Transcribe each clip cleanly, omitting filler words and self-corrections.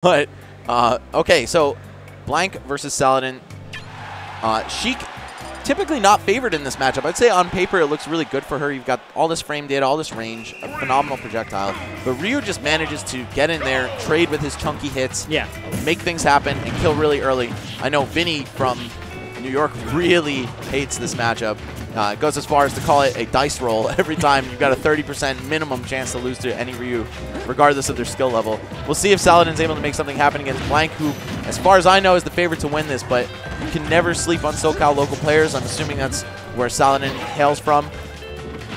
But, okay, so Blank versus Saladin. Sheik, typically not favored in this matchup. I'd say on paper it looks really good for her. You've got all this frame data, all this range, a phenomenal projectile. But Ryu just manages to get in there, trade with his chunky hits, make things happen, and kill really early. I know Vinny from New York really hates this matchup. Goes as far as to call it a dice roll every time you've got a 30% minimum chance to lose to any Ryu, regardless of their skill level. We'll see if Saladin's able to make something happen against Blank, who, as far as I know, is the favorite to win this, but you can never sleep on SoCal local players. I'm assuming that's where Saladin hails from.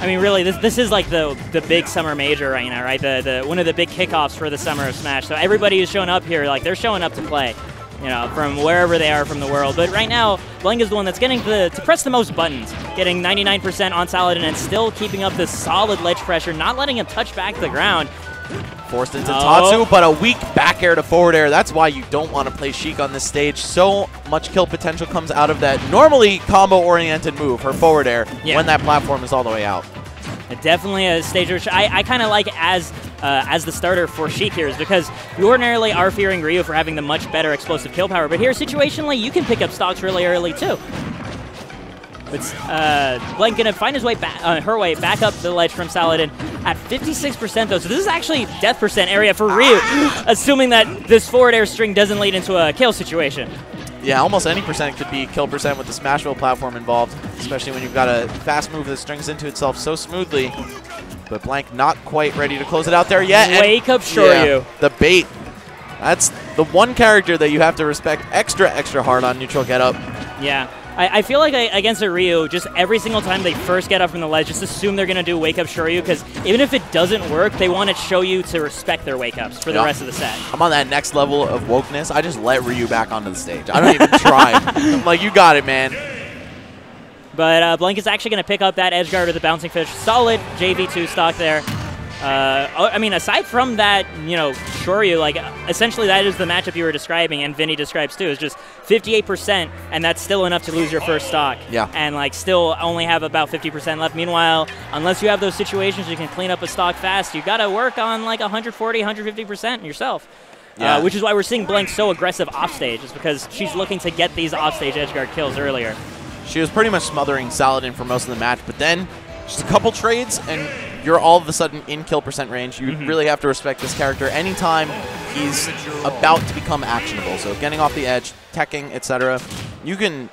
I mean, really, this is like the big summer major right now, right? The one of the big kickoffs for the summer of Smash. So everybody who's showing up here, like, they're showing up to play, you know, from wherever they are from the world. But right now, Blank is the one that's getting to press the most buttons, getting 99% on Saladin and still keeping up this solid ledge pressure, not letting him touch back the ground. Forced into Tatsu, but a weak back air to forward air. That's why you don't want to play Sheik on this stage. So much kill potential comes out of that normally combo-oriented move, her forward air, when that platform is all the way out. Definitely a stage which I kind of like as the starter for Sheik here, is because you ordinarily are fearing Ryu for having the much better explosive kill power, but here situationally you can pick up stocks really early too. It's Blank gonna find his way back, her way back up the ledge from Saladin at 56% though, so this is actually death percent area for Ryu, assuming that this forward air string doesn't lead into a kill situation. Yeah, almost any percent could be kill percent with the Smashville platform involved, especially when you've got a fast move that strings into itself so smoothly. But Blank not quite ready to close it out there yet. Wake up Shoryu. Yeah, the bait. That's the one character that you have to respect extra hard on neutral get up. Yeah. I feel like against a Ryu, just every single time they first get up from the ledge, just assume they're going to do Wake Up Shoryu, because even if it doesn't work, they want to show you to respect their Wake Ups for the rest of the set. I'm on that next level of wokeness. I just let Ryu back onto the stage. I don't even try. I'm like, you got it, man. But Blank is actually going to pick up that edge guard with the bouncing fish. Solid JV2 stock there. I mean, aside from that, you know, Shoryu, like, essentially that is the matchup you were describing, and Vinny describes too, is just 58%, and that's still enough to lose your first stock. Yeah. And, like, still only have about 50% left. Meanwhile, unless you have those situations you can clean up a stock fast, you got to work on, like, 140, 150% yourself. Yeah. Which is why we're seeing Blank so aggressive offstage, is because she's looking to get these offstage edgeguard kills earlier. She was pretty much smothering Saladin for most of the match, but then just a couple trades, and you're all of a sudden in kill percent range. You really have to respect this character anytime he's about to become actionable. So getting off the edge, teching, etc. You can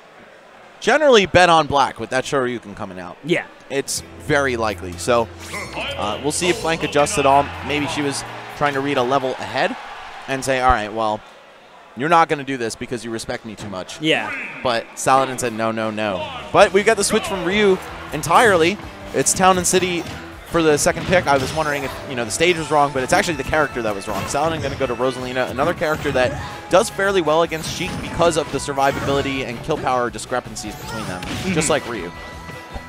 generally bet on Black with that Shoryuken coming out. Yeah. It's very likely. So we'll see if Blank adjusts at all. Maybe she was trying to read a level ahead and say, all right, well, you're not going to do this because you respect me too much. Yeah. But Saladin said no, no, no. But we got the switch from Ryu entirely. It's Town and City for the second pick. I was wondering if, you know, the stage was wrong, but it's actually the character that was wrong. Saladin going to go to Rosalina, another character that does fairly well against Sheik because of the survivability and kill power discrepancies between them, just like Ryu.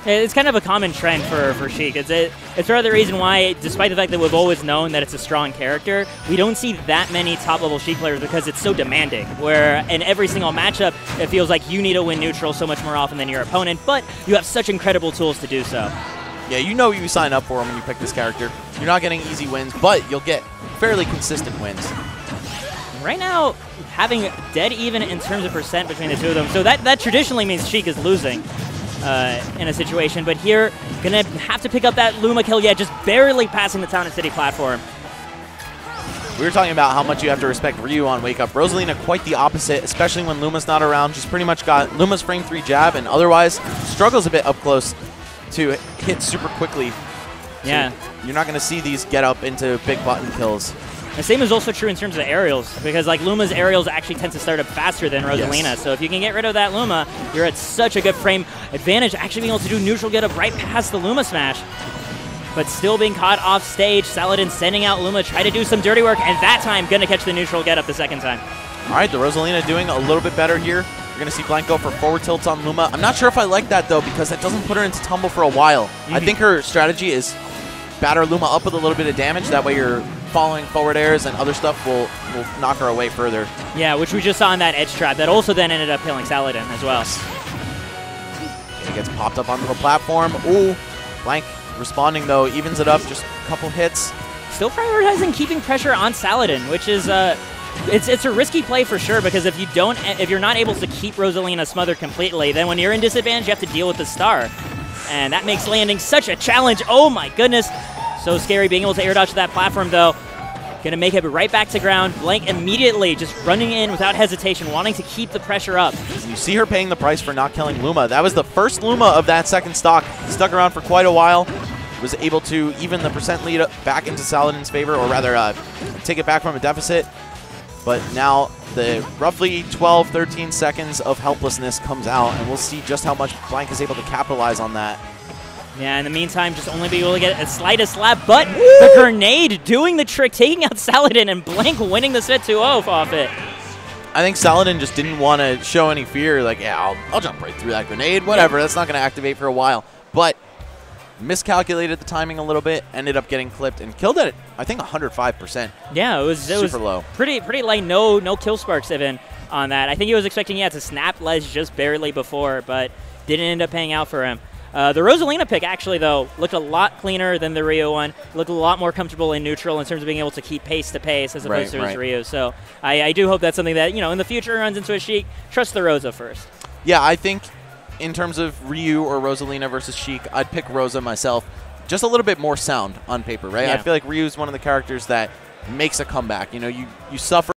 It's kind of a common trend for Sheik. It's rather the reason why, despite the fact that we've always known that it's a strong character, we don't see that many top-level Sheik players because it's so demanding, where in every single matchup, it feels like you need to win neutral so much more often than your opponent, but you have such incredible tools to do so. Yeah, you know you sign up for him when you pick this character. You're not getting easy wins, but you'll get fairly consistent wins. Right now, having dead even in terms of percent between the two of them, so that traditionally means Sheik is losing in a situation, but here, gonna have to pick up that Luma kill, just barely passing the Town and City platform. We were talking about how much you have to respect Ryu on Wake Up. Rosalina, quite the opposite, especially when Luma's not around. She's pretty much got Luma's frame 3 jab, and otherwise struggles a bit up close to hit super quickly. Yeah. So you're not going to see these get up into big button kills. The same is also true in terms of aerials, because like Luma's aerials actually tend to start up faster than Rosalina. Yes. So if you can get rid of that Luma, you're at such a good frame advantage, actually being able to do neutral get up right past the Luma smash. But still being caught off stage, Saladin sending out Luma, try to do some dirty work, and that time gonna catch the neutral get up the second time. All right, the Rosalina doing a little bit better here. You're going to see Blank go for forward tilts on Luma. I'm not sure if I like that, though, because that doesn't put her into tumble for a while. I think her strategy is batter Luma up with a little bit of damage. That way you're following forward airs and other stuff will knock her away further. Yeah, which we just saw in that edge trap. That also then ended up killing Saladin as well. He gets popped up onto the platform. Ooh, Blank responding, though, evens it up, just a couple hits. Still prioritizing keeping pressure on Saladin, which is It's a risky play for sure, because if you're not able to keep Rosalina smothered completely, then when you're in disadvantage, you have to deal with the star. And that makes landing such a challenge. Oh my goodness. So scary being able to air dodge to that platform, though. Going to make it right back to ground. Blank immediately just running in without hesitation, wanting to keep the pressure up. You see her paying the price for not killing Luma. That was the first Luma of that second stock. Stuck around for quite a while. Was able to even the percent lead back into Saladin's favor, or rather take it back from a deficit. But now the roughly 12, 13 seconds of helplessness comes out, and we'll see just how much Blank is able to capitalize on that. Yeah, in the meantime, just only be able to get a slightest slap, but the grenade doing the trick, taking out Saladin, and Blank winning the set 2-0 off it. I think Saladin just didn't want to show any fear, like, yeah, I'll jump right through that grenade, whatever, that's not going to activate for a while. But miscalculated the timing a little bit, ended up getting clipped, and killed it, I think, 105%. Yeah, it was super low. Pretty light, no kill sparks even on that. I think he was expecting, to snap ledge just barely before, but didn't end up paying out for him. The Rosalina pick, actually, though, looked a lot cleaner than the Ryu one. Looked a lot more comfortable in neutral in terms of being able to keep pace to pace as opposed to his Ryu. So I do hope that's something that, in the future runs into a Sheik. Trust the Rosa first. Yeah, I think in terms of Ryu or Rosalina versus Sheik, I'd pick Rosa myself. Just a little bit more sound on paper, right? Yeah. I feel like Ryu's one of the characters that makes a comeback. You suffer